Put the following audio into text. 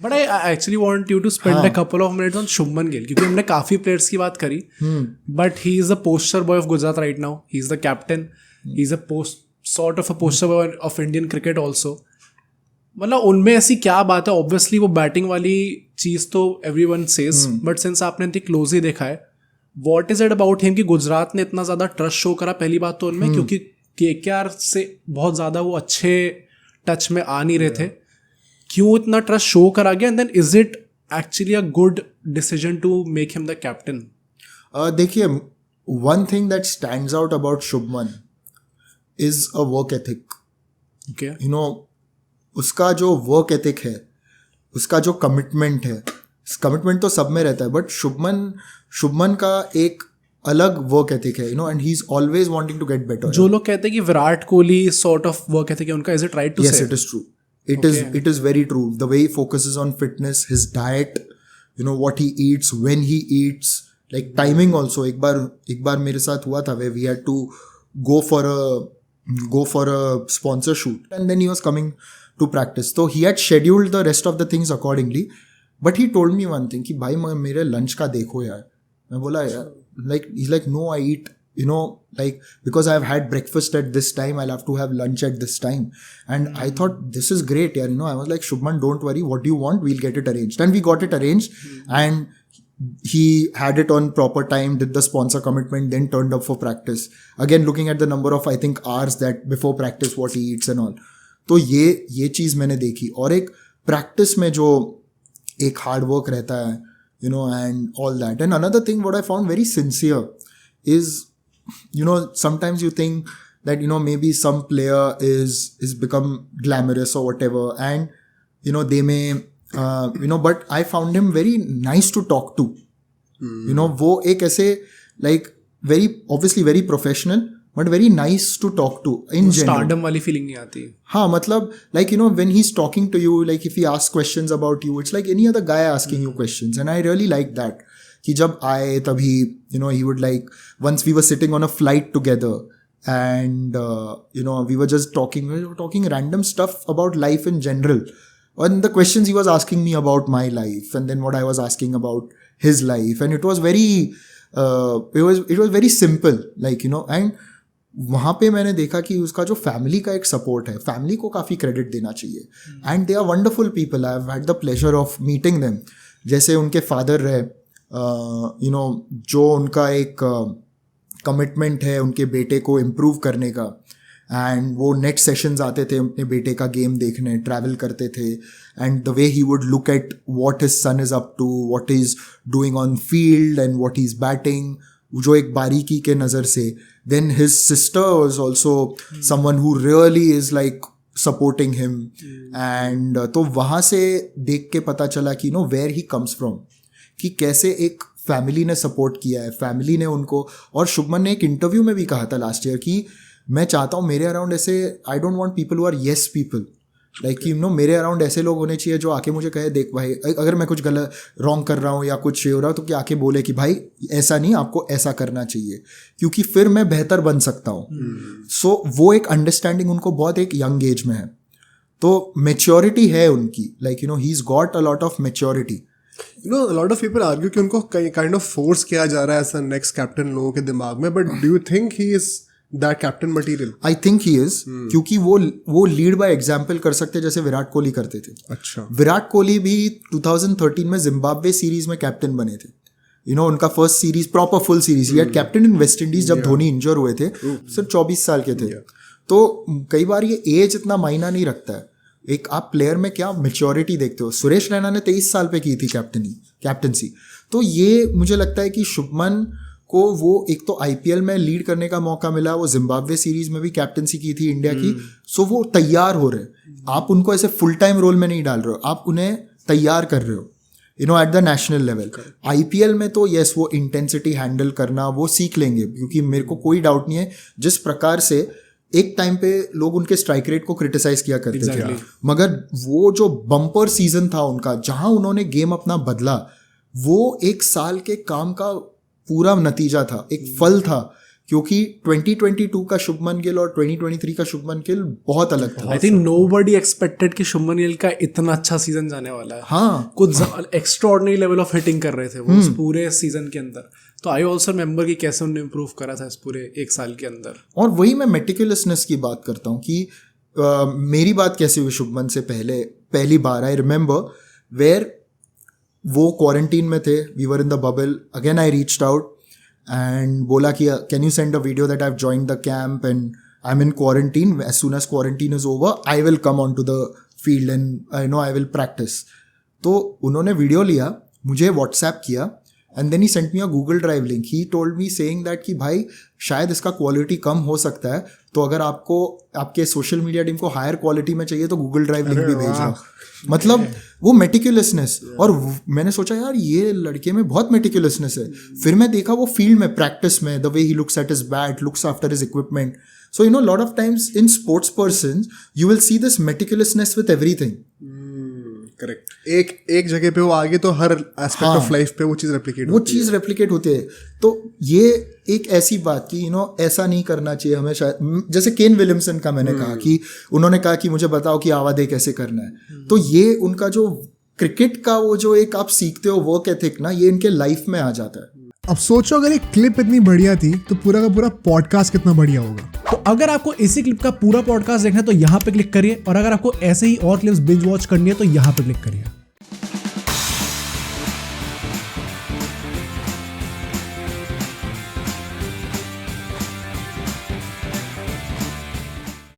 But I actually want you to spend a couple of minutes on Shubman Gill, क्योंकि हमने काफी players की बात करी, but he is a poster boy of Gujarat right now. He is the captain, he is a sort of a poster boy of Indian cricket also. मतलब उनमें ऐसी क्या बात है? ऑब्वियसली वो बैटिंग वाली चीज तो एवरीवन सेज, बट सिंस आपने इतनी क्लोजली देखा है, what is it about him कि गुजरात ने इतना ज्यादा ट्रस्ट शो करा? पहली बात तो उनमें, क्योंकि केकेआर से बहुत ज्यादा वो अच्छे टच में आ नहीं रहे थे, क्यों इतना ट्रस्ट शो करा गया? And then is it actually a good decision to make him the captain? देखिए, one thing that stands out about Shubman is a work ethic. Okay, you know, उसका जो वर्क एथिक है, उसका जो कमिटमेंट है, commitment तो सब में रहता है, बट शुभमन का एक अलग वर्क एथिक है, you know, and he is always wanting to get better. जो लोग कहते हैं कि Virat Kohli sort of work ethic है उनका, is it right to say? Yes, it is true. It is very true. The way he focuses on fitness, his diet, you know, what he eats, when he eats, like timing also. एक बार मेरे साथ हुआ था where we had to go for a sponsor shoot, and then he was coming to practice. So he had scheduled the rest of the things accordingly, but he told me one thing कि भाई मेरे lunch का देखो यार. मैं बोला यार, like he's like, no, I eat, you know, like because I've had breakfast at this time, I'll have to have lunch at this time. And I thought this is great, yeah, you know. I was like, Shubman, don't worry, what do you want, we'll get it arranged. And we got it arranged, and he had it on proper time, did the sponsor commitment, then turned up for practice. Again, looking at the number of, I think, hours that before practice what he eats and all. तो ये चीज़ मैंने देखी. और एक practice में जो एक hard work रहता है, you know, and all that. And another thing what I found very sincere is, you know, sometimes you think that, you know, maybe some player is become glamorous or whatever, and, you know, they may, you know, but I found him very nice to talk to. You know, वो एक ऐसे like very obviously very professional, but very nice to talk to in general. Stardom वाली feeling नहीं आती. हाँ, मतलब like, you know, when he's talking to you, like if he asks questions about you, it's like any other guy asking you questions, and I really like that. कि जब आए तभी, you know, he would like, once we were sitting on a flight together, and you know, we were just talking random stuff about life in general, and the questions he was asking me about my life, and then what I was asking about his life, and it was very it was very simple, like, you know. And वहाँ पे मैंने देखा कि उसका जो family का एक support है, फैमिली को काफ़ी क्रेडिट देना चाहिए, and they are wonderful people. I have had the pleasure of meeting them. जैसे उनके फादर रहे, यू नो, जो उनका एक कमिटमेंट है उनके बेटे को इम्प्रूव करने का, एंड वो नेट सेशंस आते थे अपने बेटे का गेम देखने, ट्रैवल करते थे, and the way he would look at what his son is up to, what is doing on field and what he is batting, जो एक बारीकी के नज़र से. Then his sister was also someone who really is like supporting him, and तो वहाँ से देख के पता चला कि, you know, where he comes from, कि कैसे एक फैमिली ने सपोर्ट किया है, फैमिली ने उनको. और शुभमन ने एक इंटरव्यू में भी कहा था लास्ट ईयर कि मैं चाहता हूँ मेरे अराउंड ऐसे, I don't want people who are yes people, like, you know, मेरे अराउंड ऐसे लोग होने चाहिए जो आके मुझे कहे, देख भाई, अगर मैं कुछ गलत रॉन्ग कर रहा हूँ या कुछ हो रहा हो, तो कि आके बोले कि भाई ऐसा नहीं, आपको ऐसा करना चाहिए, क्योंकि फिर मैं बेहतर बन सकता हूँ. सो वो एक अंडरस्टैंडिंग उनको बहुत एक यंग एज में है, तो मेच्योरिटी है उनकी, like, you no, he is got a lot of maturity. You know, a lot of people argue कि उनको kind of force किया जा रहा है ऐसा नेक्स्ट कैप्टन लोगों के दिमाग में, but do you think he is that captain material? I think he is, क्योंकि वो लीड बाय एग्जाम्पल कर सकते जैसे विराट कोहली करते थे. अच्छा, विराट कोहली भी 2013 में जिम्बाब्वे सीरीज में कैप्टन बने थे. यू नो, उनका first series proper full series, he had captain in West Indies जब धोनी इंजर हुए थे, सिर्फ 24 साल के थे. तो कई बार ये एज इतना मायना नहीं रखता है, एक आप प्लेयर में क्या मेच्योरिटी देखते हो. सुरेश रैना ने 23 साल पे की थी कैप्टनसी. तो ये मुझे लगता है कि शुभमन को वो एक तो आईपीएल में लीड करने का मौका मिला, वो जिम्बाब्वे सीरीज में भी कैप्टनसी की थी इंडिया की, सो वो तैयार हो रहे. आप उनको ऐसे फुल टाइम रोल में नहीं डाल रहे हो, आप उन्हें तैयार कर रहे हो, you know, at the national level. IPL में तो यस, वो इंटेंसिटी हैंडल करना वो सीख लेंगे, क्योंकि मेरे को कोई डाउट नहीं है जिस प्रकार से एक टाइम पे लोग उनके स्ट्राइक रेट को क्रिटिसाइज किया करते थे, मगर वो जो बम्पर सीजन था उनका, जहां उन्होंने गेम अपना बदला, वो एक साल के काम का पूरा नतीजा था, एक फल था, क्योंकि 2022 का शुभमन गिल और 2023 का शुभमन गिल बहुत अलग था। आई थिंक नोबडी एक्सपेक्टेड कि शुभमन गिल का इतना अच्छा सीजन जाने वाला है। हाँ, कुछ एक्स्ट्राऑर्डिनरी लेवल ऑफ हिटिंग कर रहे थे वो उस पूरे सीजन के अंदर। तो आई ऑल्सो रिमेंबर कि कैसे उन्होंने इम्प्रूव करा था इस पूरे एक साल के अंदर। और वही मैं मेटिकुलसनेस की बात करता हूँ कि मेरी बात कैसे हुई शुभमन से पहली बार। आई रिमेंबर वेयर वो क्वारंटीन में थे, we were in the bubble, again I reached out and बोला कि can you send a video that I have joined the camp and I am in quarantine, as soon as quarantine is over I will come on to the field and I will practice. तो उन्होंने video लिया, मुझे WhatsApp किया and then he sent me a Google drive link. He told me saying that कि भाई शायद इसका quality कम हो सकता है, तो अगर आपको आपके सोशल मीडिया टीम को हायर क्वालिटी में चाहिए तो गूगल ड्राइव लिंक भी भेजना। मतलब वो मेटिकुलसनेस, और मैंने सोचा यार ये लड़के में बहुत मेटिकुलसनेस है। फिर मैं देखा वो फील्ड में प्रैक्टिस में, the way he looks at his bat, looks after his equipment. So you know lot of times in sports persons you will see this meticulousness with everything. Correct. एक जगह पे वो आगे तो हर एस्पेक्ट ऑफ लाइफ पे वो चीज replicate होती है। तो ये एक ऐसी बात कि ऐसा नहीं करना चाहिए हमें। शायद जैसे केन विलियमसन का मैंने कहा कि उन्होंने कहा कि मुझे बताओ कि आवादे कैसे करना है, तो ये उनका जो क्रिकेट का वो जो एक आप सीखते हो वर्क एथिक ना, ये इनके लाइफ में आ जाता है। अब सोचो अगर एक क्लिप इतनी बढ़िया थी तो पूरा का पूरा पॉडकास्ट कितना बढ़िया होगा। तो अगर आपको इसी क्लिप का पूरा पॉडकास्ट देखना है तो यहाँ पे क्लिक करिए, और अगर आपको ऐसे ही और क्लिप्स बिंज वॉच करनी है तो यहाँ पे क्लिक करिए।